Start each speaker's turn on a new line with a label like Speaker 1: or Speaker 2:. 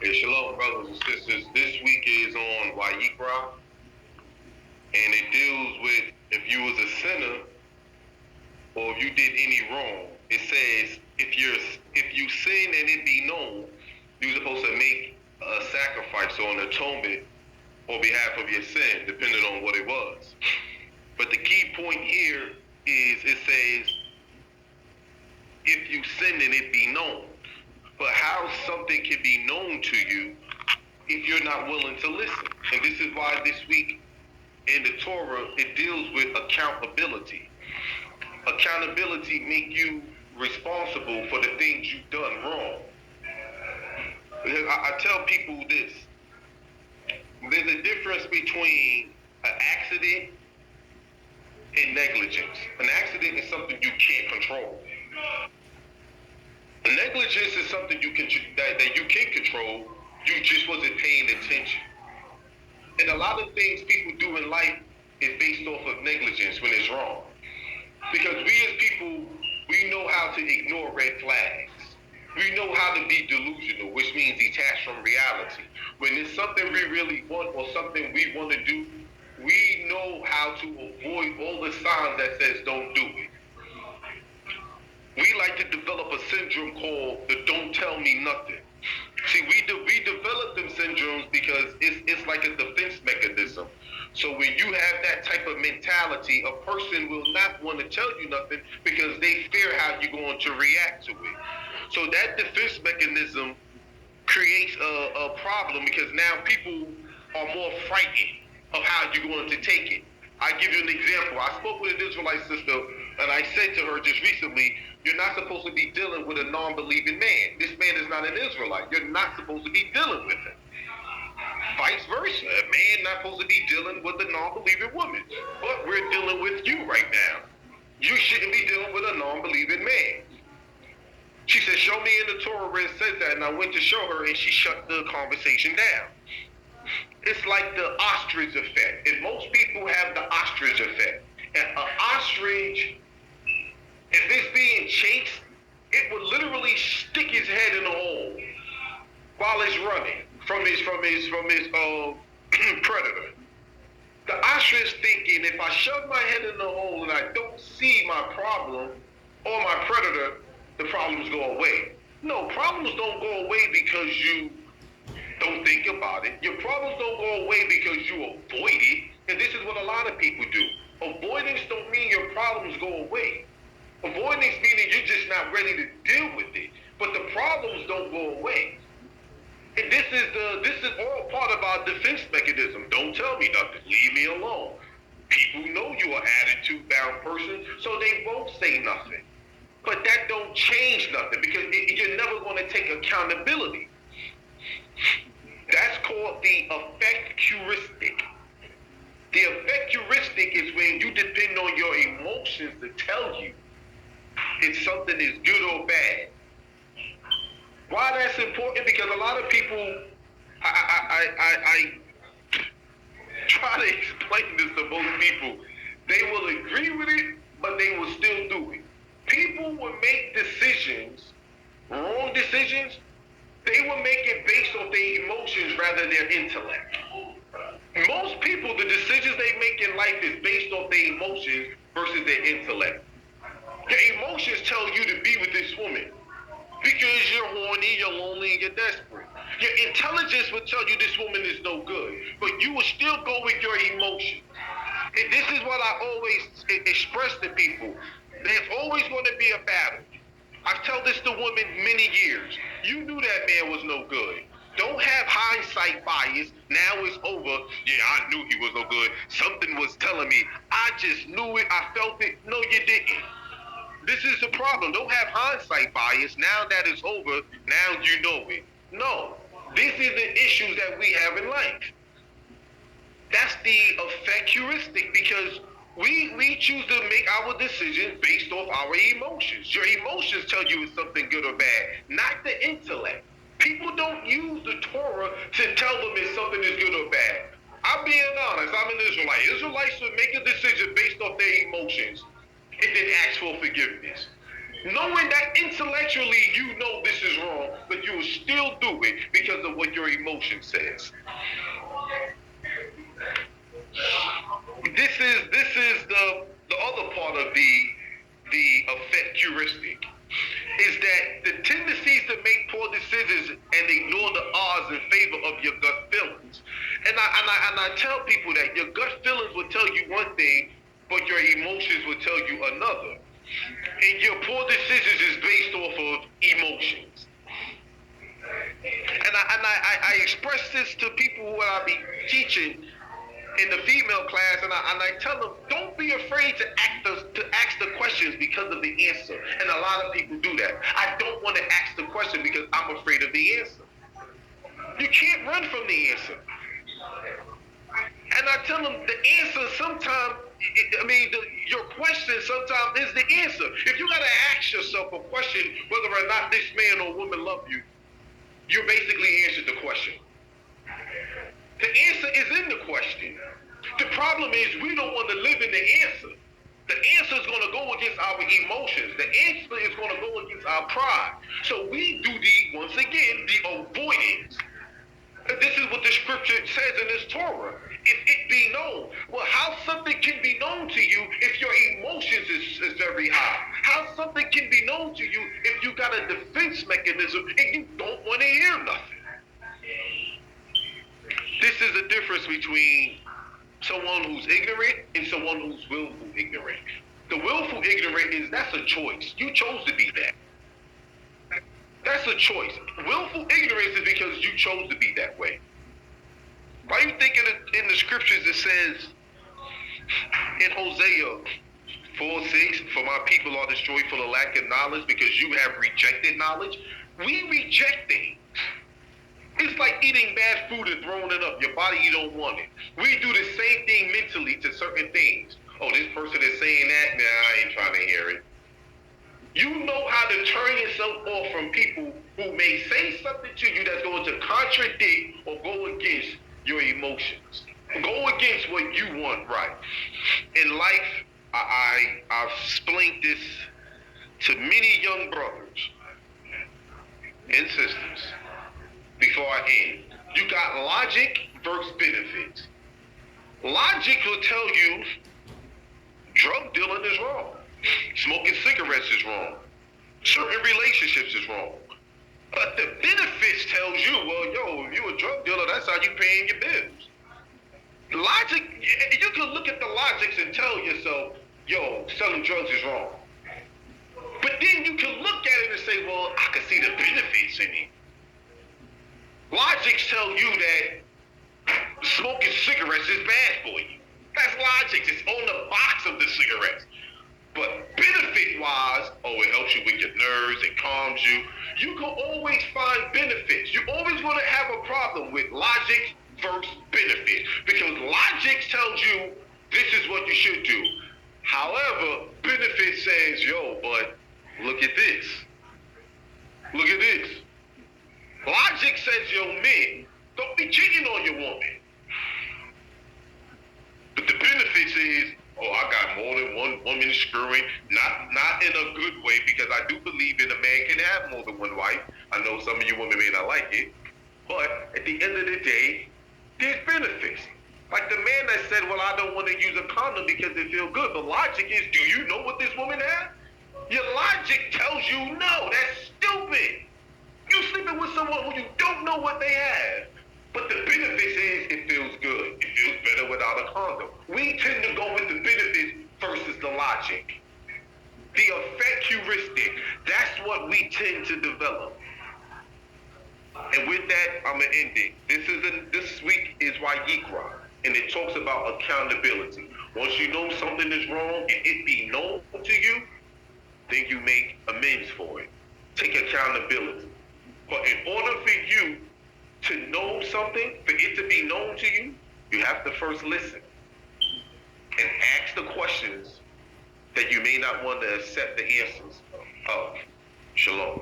Speaker 1: Hey, shalom, brothers and sisters. This week is on Vayikra, and it deals with if you was a sinner or if you did any wrong. It says if you sin and it be known, you're supposed to make a sacrifice or an atonement on behalf of your sin, depending on what it was. But the key point here is it says if you sin and it be known. But how something can be known to you if you're not willing to listen. And this is why this week in the Torah, it deals with accountability. Accountability make you responsible for the things you've done wrong. I tell people this. There's a difference between an accident and negligence. An accident is something you can't control. Negligence is something that you can control. You just wasn't paying attention. And a lot of things people do in life is based off of negligence when it's wrong. Because we as people, we know how to ignore red flags. We know how to be delusional, which means detached from reality. When it's something we really want or something we want to do, we know how to avoid all the signs that says don't do it. We like to develop a syndrome called the don't tell me nothing. See, we develop them syndromes because it's like a defense mechanism. So when you have that type of mentality, a person will not want to tell you nothing because they fear how you're going to react to it. So that defense mechanism creates a problem because now people are more frightened of how you're going to take it. I give you an example. I spoke with an Israelite sister, and I said to her just recently, you're not supposed to be dealing with a non-believing man. This man is not an Israelite. You're not supposed to be dealing with him. Vice versa. A man not supposed to be dealing with a non-believing woman. But we're dealing with you right now. You shouldn't be dealing with a non-believing man. She said, show me in the Torah where it says that, and I went to show her, and she shut the conversation down. It's like the ostrich effect. And most people have the ostrich effect. And an ostrich, if it's being chased, it would literally stick his head in a hole while it's running from his predator. The ostrich thinking, if I shove my head in the hole and I don't see my problem or my predator, the problems go away. No, problems don't go away because you don't think about it. Your problems don't go away because you avoid it. And this is what a lot of people do. Avoidance don't mean your problems go away. Avoidance meaning you're just not ready to deal with it. But the problems don't go away. And this is all part of our defense mechanism. Don't tell me nothing. Leave me alone. People know you're an attitude-bound person, so they won't say nothing. But that don't change nothing because you're never going to take accountability. That's called the effect heuristic. The effect heuristic is when you depend on your emotions to tell you if something is good or bad. Why that's important? Because a lot of people, I try to explain this to most people. They will agree with it, but they will still do it. People will make decisions, wrong decisions. They will make it based on their emotions rather than their intellect. Most people, the decisions they make in life is based off their emotions versus their intellect. Your emotions tell you to be with this woman because you're horny, you're lonely, and you're desperate. Your intelligence will tell you this woman is no good, but you will still go with your emotions. And this is what I always express to people. There's always going to be a battle. I've told this to women many years. You knew that man was no good. Don't have hindsight bias. Now it's over. Yeah, I knew he was no good. Something was telling me. I just knew it. I felt it. No, you didn't. This is the problem. Don't have hindsight bias. Now that it's over, now you know it. No. This is the issues that we have in life. That's the effect heuristic because we choose to make our decisions based off our emotions. Your emotions tell you if something good or bad, not the intellect. People don't use the Torah to tell them if something is good or bad. I'm being honest, I'm an Israelite. Israelites would make a decision based off their emotions and then ask for forgiveness. Knowing that intellectually you know this is wrong, but you will still do it because of what your emotion says. This is the other part of the effect heuristic is that the tendencies to make poor decisions and ignore the odds in favor of your gut feelings. And I tell people that your gut feelings will tell you one thing, but your emotions will tell you another. And your poor decisions is based off of emotions. And I express this to people who I be teaching in the female class, and I tell them, don't be afraid to ask the questions because of the answer. And a lot of people do that. I don't want to ask the question because I'm afraid of the answer. You can't run from the answer. And I tell them the answer sometimes, your question sometimes is the answer. If you got to ask yourself a question whether or not this man or woman love you, you basically answered the question. The answer is in the question. The problem is we don't want to live in the answer. The answer is going to go against our emotions. The answer is going to go against our pride. So we do once again, the avoidance. This is what the scripture says in this Torah. If it be known. Well, how something can be known to you if your emotions is very high? How something can be known to you if you got a defense mechanism and you don't want to hear nothing? This is the difference between someone who's ignorant and someone who's willful ignorant. The willful ignorant that's a choice. You chose to be that. That's a choice. Willful ignorance is because you chose to be that way. Why you think in the scriptures it says in Hosea 4:6, for my people are destroyed for the lack of knowledge because you have rejected knowledge? We reject things. It's like eating bad food and throwing it up. Your body, you don't want it. We do the same thing mentally to certain things. Oh, this person is saying that. Nah, I ain't trying to hear it. You know how to turn yourself off from people who may say something to you that's going to contradict or go against your emotions. Go against what you want right. In life, I've explained this to many young brothers and sisters. Before I end, you got logic versus benefits. Logic will tell you drug dealing is wrong. Smoking cigarettes is wrong. Certain relationships is wrong. But the benefits tells you, well, if you a drug dealer, that's how you paying your bills. Logic, you can look at the logics and tell yourself, selling drugs is wrong. But then you can look at it and say, well, I can see the benefits in it. Logics tell you that smoking cigarettes is bad for you. That's logic. It's on the box of the cigarettes. But benefit-wise, it helps you with your nerves, it calms you. You can always find benefits. You're always going to have a problem with logic versus benefit. Because logic tells you this is what you should do. However, benefit says, but look at this. Look at this. Logic says, men, don't be cheating on your woman. But the benefits is, I got more than one woman screwing. Not in a good way, because I do believe that a man can have more than one wife. I know some of you women may not like it. But at the end of the day, there's benefits. Like the man that said, I don't want to use a condom because it feels good. The logic is, do you know what this woman has? Your logic tells you no. That's stupid. You sleeping with someone who you don't know what they have. But the benefits is it feels good. It feels better without a condom. We tend to go with the benefits versus the logic. The effect heuristic, that's what we tend to develop. And with that, I'm going to end it. This week is Vayikra, and it talks about accountability. Once you know something is wrong and it be known to you, then you make amends for it. Take accountability. But in order for you to know something, for it to be known to you, you have to first listen and ask the questions that you may not want to accept the answers of. Shalom.